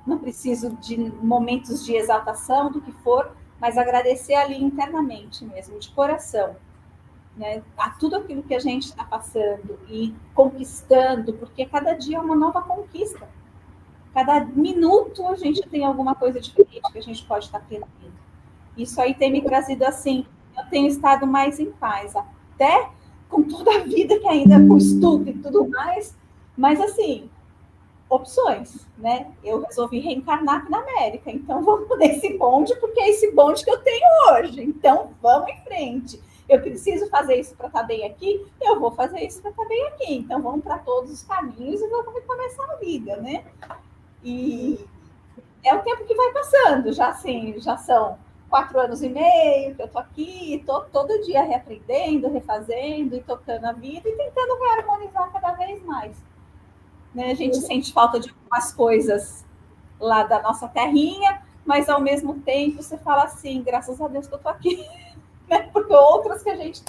não preciso de momentos de exaltação, do que for, mas agradecer ali internamente mesmo, de coração, né? A tudo aquilo que a gente está passando e conquistando, porque cada dia é uma nova conquista. Cada minuto a gente tem alguma coisa diferente que a gente pode estar aprendendo. Isso aí tem me trazido assim, eu tenho estado mais em paz, até com toda a vida que ainda com estudo e tudo mais, mas assim, opções, né? Eu resolvi reencarnar aqui na América, então vamos nesse bonde, porque é esse bonde que eu tenho hoje, então vamos em frente. Eu preciso fazer isso para estar bem aqui, eu vou fazer isso para estar bem aqui, então vamos para todos os caminhos e vamos recomeçar a vida, né? E é o tempo que vai passando, já assim, já são 4 anos e meio que eu tô aqui, estou todo dia reaprendendo, refazendo e tocando a vida e tentando reharmonizar cada vez mais. Né? A gente sente falta de algumas coisas lá da nossa terrinha, mas ao mesmo tempo você fala assim, graças a Deus que eu tô aqui, né? Porque outras que a gente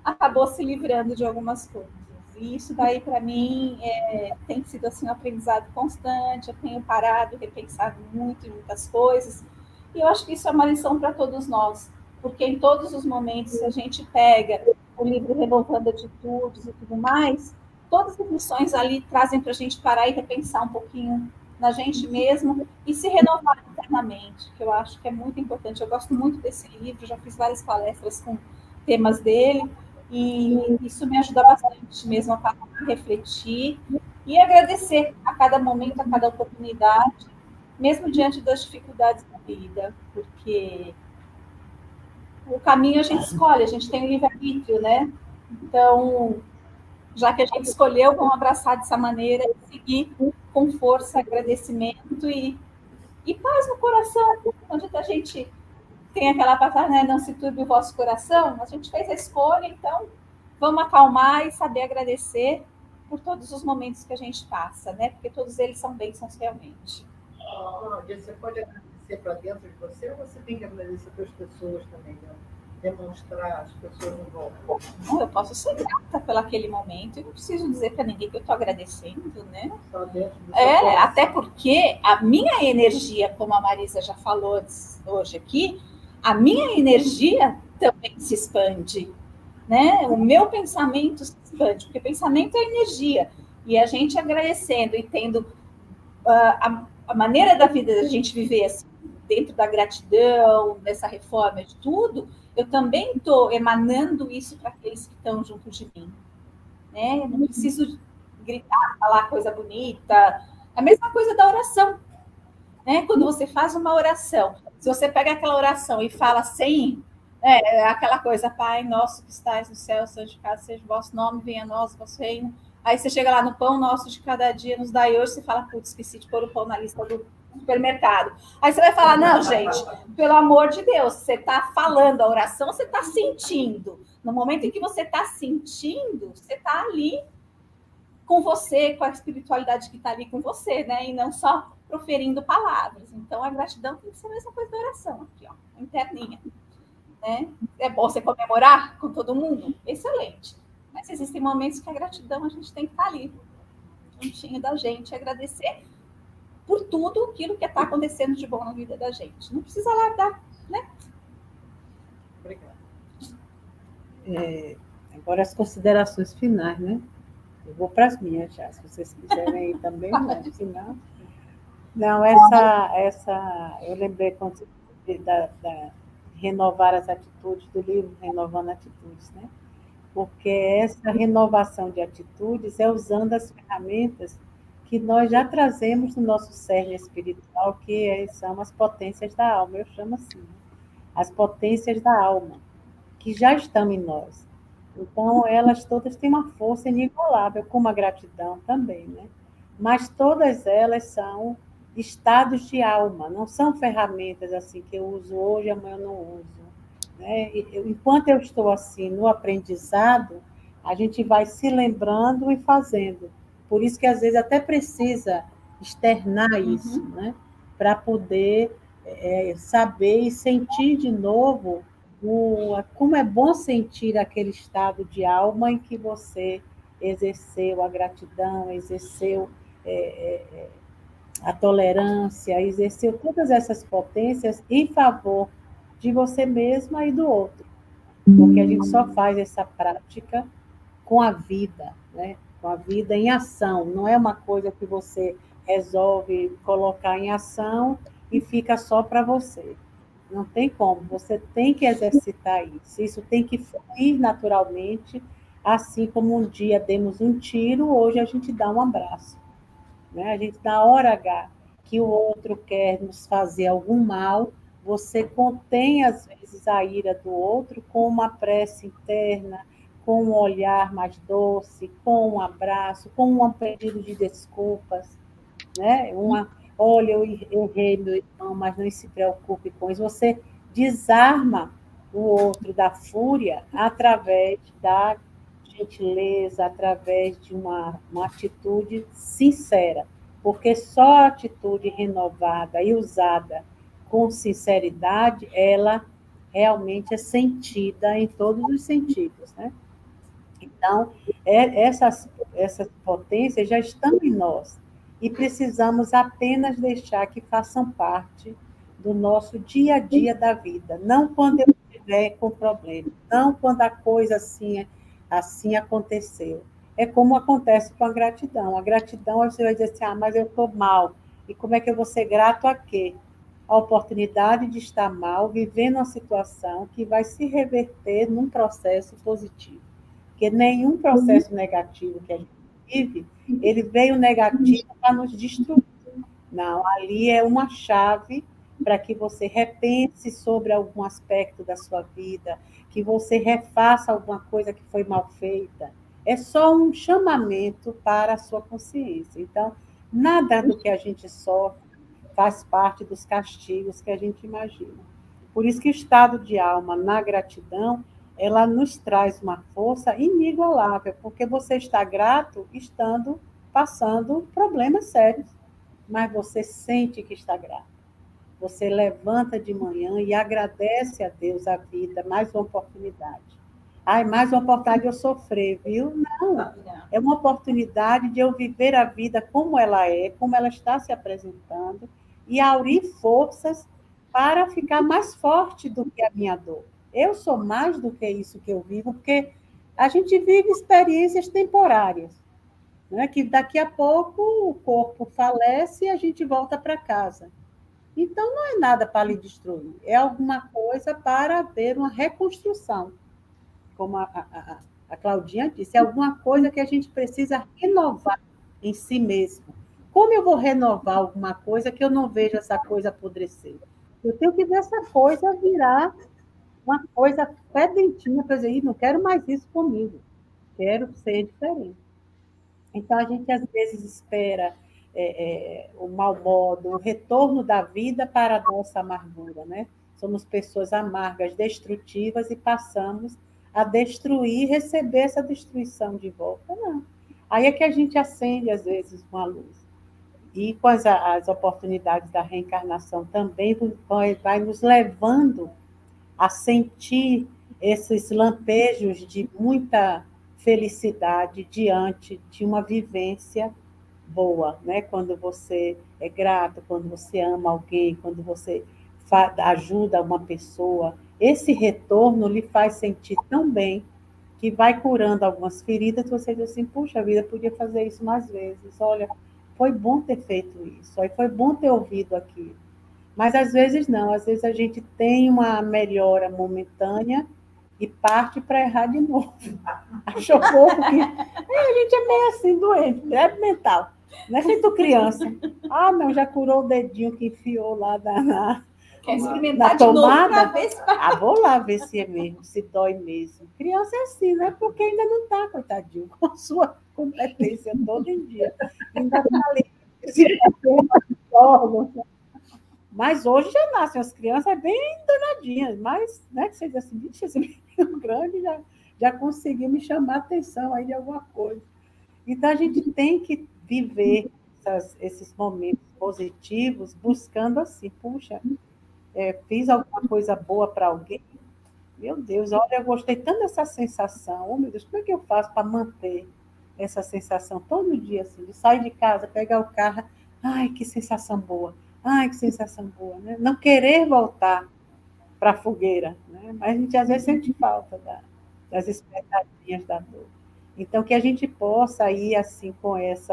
acabou se livrando de algumas coisas. E isso daí, para mim, tem sido assim, um aprendizado constante. Eu tenho parado, repensado muito em muitas coisas. E eu acho que isso é uma lição para todos nós, porque em todos os momentos, se a gente pega o livro Renovando Atitudes e tudo mais, todas as lições ali trazem para a gente parar e repensar um pouquinho na gente mesmo e se renovar internamente, que eu acho que é muito importante. Eu gosto muito desse livro, já fiz várias palestras com temas dele, e isso me ajuda bastante mesmo a refletir e agradecer a cada momento, a cada oportunidade, mesmo diante das dificuldades da vida, porque o caminho a gente escolhe, a gente tem o livre-arbítrio, né? Então, já que a gente escolheu, vamos abraçar dessa maneira e seguir com força, agradecimento e paz no coração, onde a gente tem aquela passagem, né? Não se turbe o vosso coração, a gente fez a escolha, então vamos acalmar e saber agradecer por todos os momentos que a gente passa, né? Porque todos eles são bênçãos realmente. Você pode agradecer para dentro de você ou você tem que agradecer para as pessoas também, né? Demonstrar as pessoas em volta? Não, eu posso ser grata pelo aquele momento e não preciso dizer para ninguém que eu estou agradecendo, né? Só dentro do seu coração. Até porque a minha energia, como a Marisa já falou hoje aqui, a minha energia também se expande, né? O meu pensamento se expande, porque pensamento é energia. E a gente agradecendo e tendo a maneira da vida da gente viver assim, dentro da gratidão, dessa reforma de tudo, eu também estou emanando isso para aqueles que estão junto de mim. Né? Eu não preciso gritar, falar coisa bonita. A mesma coisa da oração. Né? Quando você faz uma oração, se você pega aquela oração e fala sem aquela coisa, Pai nosso que estás no céu, santificado seja o vosso nome, venha a nós o vosso reino. Aí você chega lá no pão nosso de cada dia, nos dai hoje, você fala, putz, esqueci de pôr o pão na lista do supermercado. Aí você vai falar, não, gente, pelo amor de Deus, você está falando a oração, você está sentindo. No momento em que você está sentindo, você está ali com você, com a espiritualidade que está ali com você, né? E não só proferindo palavras. Então, a gratidão tem que ser a mesma coisa da oração, aqui, ó, interninha. Né? É bom você comemorar com todo mundo? Excelente. Mas existem momentos que a gratidão a gente tem que estar ali, juntinho da gente, agradecer por tudo aquilo que está acontecendo de bom na vida da gente. Não precisa largar, né? Obrigada. Agora as considerações finais, né? Eu vou para as minhas já, se vocês quiserem ir também, vamos, senão... Não, eu lembrei quando da renovar as atitudes, do livro Renovando Atitudes, né? Porque essa renovação de atitudes é usando as ferramentas que nós já trazemos no nosso cerne espiritual, que são as potências da alma, eu chamo assim, né? As potências da alma, que já estão em nós. Então, elas todas têm uma força inigualável, como a gratidão também, né? Mas todas elas são estados de alma, não são ferramentas assim que eu uso hoje, amanhã eu não uso, né? Enquanto eu estou assim no aprendizado, a gente vai se lembrando e fazendo. Por isso que às vezes até precisa externar isso, né? Para poder saber e sentir de novo como é bom sentir aquele estado de alma em que você exerceu a gratidão, exerceu a tolerância, exerceu todas essas potências em favor de você mesma e do outro. Porque a gente só faz essa prática com a vida, né? Com a vida em ação. Não é uma coisa que você resolve colocar em ação e fica só para você. Não tem como, você tem que exercitar isso. Isso tem que fluir naturalmente, assim como um dia demos um tiro, hoje a gente dá um abraço. Né? A gente, na hora H que o outro quer nos fazer algum mal, você contém, às vezes, a ira do outro com uma prece interna, com um olhar mais doce, com um abraço, com um pedido de desculpas, né? Olha, eu errei, meu irmão, mas não se preocupe com isso. Você desarma o outro da fúria através da gentileza, através de uma atitude sincera, porque só a atitude renovada e usada com sinceridade, ela realmente é sentida em todos os sentidos, né? Então, essas potências já estão em nós e precisamos apenas deixar que façam parte do nosso dia a dia da vida, não quando eu estiver com problema, não quando a coisa assim aconteceu. É como acontece com a gratidão. A gratidão, você vai dizer assim, mas eu estou mal. E como é que eu vou ser grato a quê? A oportunidade de estar mal, vivendo uma situação que vai se reverter num processo positivo. Porque nenhum processo negativo que a gente vive, ele veio negativo para nos destruir. Não, ali é uma chave para que você repense sobre algum aspecto da sua vida, que você refaça alguma coisa que foi mal feita. É só um chamamento para a sua consciência. Então, nada do que a gente sofre faz parte dos castigos que a gente imagina. Por isso que o estado de alma na gratidão, ela nos traz uma força inigualável, porque você está grato passando problemas sérios, mas você sente que está grato. Você levanta de manhã e agradece a Deus a vida, mais uma oportunidade. Ai, mais uma oportunidade de eu sofrer, viu? Não, é uma oportunidade de eu viver a vida como ela é, como ela está se apresentando, e aurir forças para ficar mais forte do que a minha dor. Eu sou mais do que isso que eu vivo, porque a gente vive experiências temporárias, né? Que daqui a pouco o corpo falece e a gente volta para casa. Então, não é nada para lhe destruir, é alguma coisa para haver uma reconstrução, como a Claudinha disse, é alguma coisa que a gente precisa renovar em si mesmo. Como eu vou renovar alguma coisa que eu não vejo essa coisa apodrecer? Eu tenho que ver essa coisa virar uma coisa fedentinha para dizer, não quero mais isso comigo, quero ser diferente. Então, a gente às vezes espera o mau modo, o retorno da vida para a nossa amargura, né? Somos pessoas amargas, destrutivas e passamos a destruir e receber essa destruição de volta. Não. Aí é que a gente acende, às vezes, uma luz. e com as oportunidades da reencarnação também, vai nos levando a sentir esses lampejos de muita felicidade diante de uma vivência boa, né? Quando você é grato, quando você ama alguém, quando você ajuda uma pessoa, esse retorno lhe faz sentir tão bem que vai curando algumas feridas, você diz assim, puxa vida, podia fazer isso mais vezes, olha, foi bom ter feito isso, aí foi bom ter ouvido aquilo. Mas às vezes não, às vezes a gente tem uma melhora momentânea e parte para errar de novo. Achou pouco que. A gente é meio assim, doente, é mental. Não é feito criança. Ah, não, já curou o dedinho que enfiou lá Quer experimentar na de novo tomada? para ver se vai. Ah, vou lá ver se é mesmo, se dói mesmo. Criança é assim, né? Porque ainda não está, coitadinho, com sua competência todo em dia. Ainda está ali, se órgãos. Mas hoje já nascem as crianças bem danadinhas, mas, né, que você diz assim, esse menino grande já conseguiu me chamar a atenção aí de alguma coisa. Então, a gente tem que viver esses momentos positivos buscando assim, puxa, fiz alguma coisa boa para alguém, meu Deus, olha, eu gostei tanto dessa sensação, oh, meu Deus, como é que eu faço para manter essa sensação todo dia, assim, de sair de casa, pegar o carro, ai, que sensação boa, ai, que sensação boa, né? Não querer voltar para a fogueira, né? Mas a gente às vezes sente falta das expectativas da dor. Então, que a gente possa ir assim com esse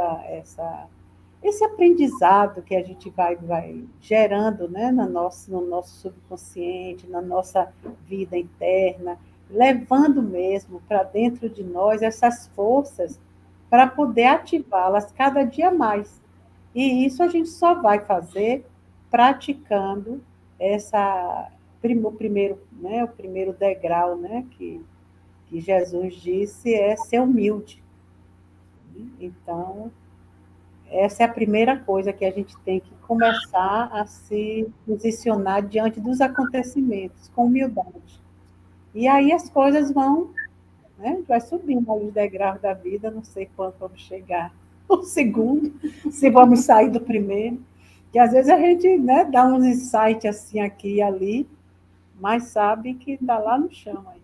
aprendizado que a gente vai gerando, né, no nosso subconsciente, na nossa vida interna, levando mesmo para dentro de nós essas forças para poder ativá-las cada dia mais. E isso a gente só vai fazer praticando o primeiro degrau, né, que Jesus disse é ser humilde. Então, essa é a primeira coisa que a gente tem que começar a se posicionar diante dos acontecimentos, com humildade. E aí as coisas vão, né, vai subindo os degraus da vida, não sei quando vamos chegar no segundo, se vamos sair do primeiro, que às vezes a gente, né, dá uns insights assim aqui e ali, mas sabe que está lá no chão ainda.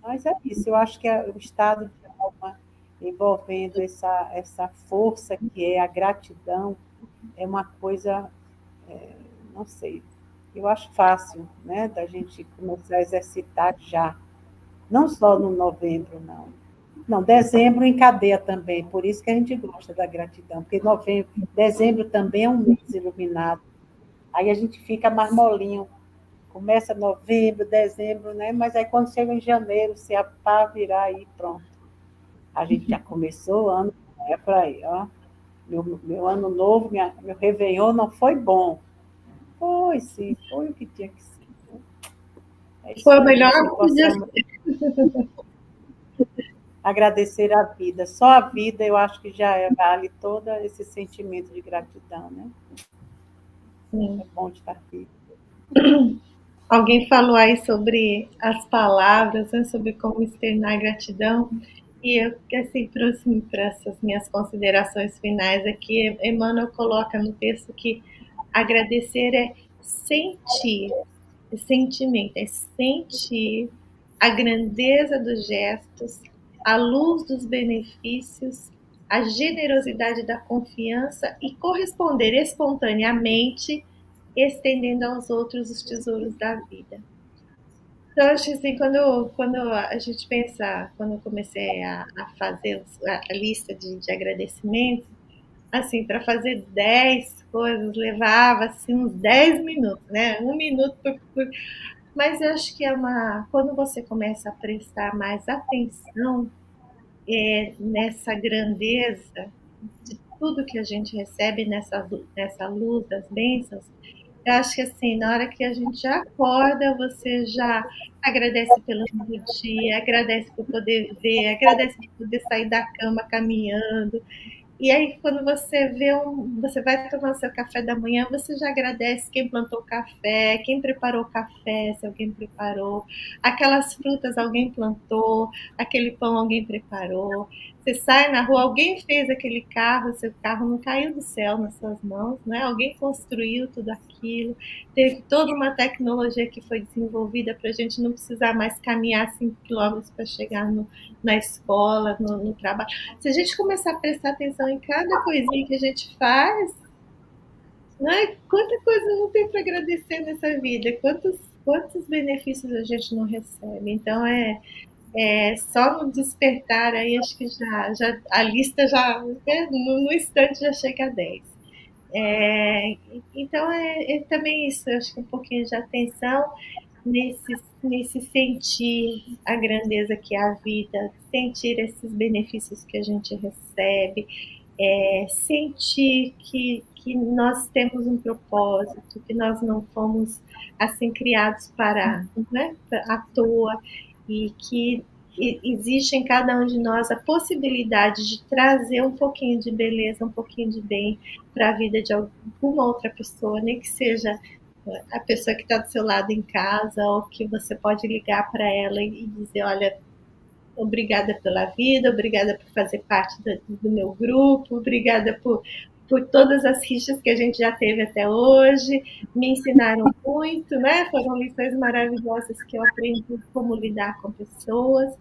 Mas é isso, eu acho que o estado de alma envolvendo essa força que é a gratidão é uma coisa, não sei, eu acho fácil, né, da gente começar a exercitar já, não só no novembro, não. Não, dezembro encadeia também, por isso que a gente gosta da gratidão, porque dezembro também é um mês iluminado, aí a gente fica mais molinho, começa novembro, dezembro, né? Mas aí quando chega em janeiro, se a pá virar aí, pronto. A gente já começou o ano, é para aí, ó. Meu ano novo, meu Réveillon não foi bom. Foi, sim, foi o que tinha que ser. É isso Foi o aí, melhor que possamos agradecer a vida. Só a vida, eu acho que já vale todo esse sentimento de gratidão, né? É bom de estar aqui. Alguém falou aí sobre as palavras, né, sobre como externar gratidão, e eu assim, trouxe para essas minhas considerações finais aqui. Emmanuel coloca no texto que agradecer é sentir, é sentimento, é sentir a grandeza dos gestos, a luz dos benefícios, a generosidade da confiança e corresponder espontaneamente, estendendo aos outros os tesouros da vida. Então, acho assim, quando a gente pensa, quando eu comecei a fazer a lista de agradecimentos, assim, para fazer 10 coisas, levava assim, uns 10 minutos, né? Um minuto Mas eu acho que quando você começa a prestar mais atenção nessa grandeza de tudo que a gente recebe nessa luz das bênçãos, eu acho que assim, na hora que a gente já acorda, você já agradece pelo novo dia, agradece por poder ver, agradece por poder sair da cama caminhando. E aí, quando você vai tomar o seu café da manhã, você já agradece quem plantou o café, quem preparou o café, se alguém preparou, aquelas frutas alguém plantou, aquele pão alguém preparou. Você sai na rua, alguém fez aquele carro, seu carro não caiu do céu nas suas mãos, né? Alguém construiu tudo aquilo, teve toda uma tecnologia que foi desenvolvida para a gente não precisar mais caminhar 5 quilômetros para chegar na escola, no trabalho. Se a gente começar a prestar atenção em cada coisinha que a gente faz, né? Quanta coisa não tem para agradecer nessa vida, quantos benefícios a gente não recebe. Então, só no despertar aí, acho que já a lista já, né, no instante já chega a 10. Então, também isso, eu acho que um pouquinho de atenção nesse sentir a grandeza que é a vida, sentir esses benefícios que a gente recebe, sentir que nós temos um propósito, que nós não fomos assim criados para, né, à toa, e que existe em cada um de nós a possibilidade de trazer um pouquinho de beleza, um pouquinho de bem para a vida de alguma outra pessoa, nem que seja a pessoa que está do seu lado em casa, ou que você pode ligar para ela e dizer, olha, obrigada pela vida, obrigada por fazer parte do meu grupo, obrigada por todas as rixas que a gente já teve até hoje, me ensinaram muito, né? Foram lições maravilhosas que eu aprendi como lidar com pessoas,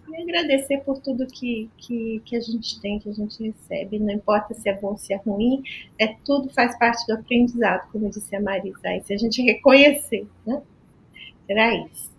e agradecer por tudo que a gente tem, que a gente recebe, não importa se é bom, se é ruim, tudo faz parte do aprendizado, como disse a Marisa, e se a gente reconhecer, né? Será isso.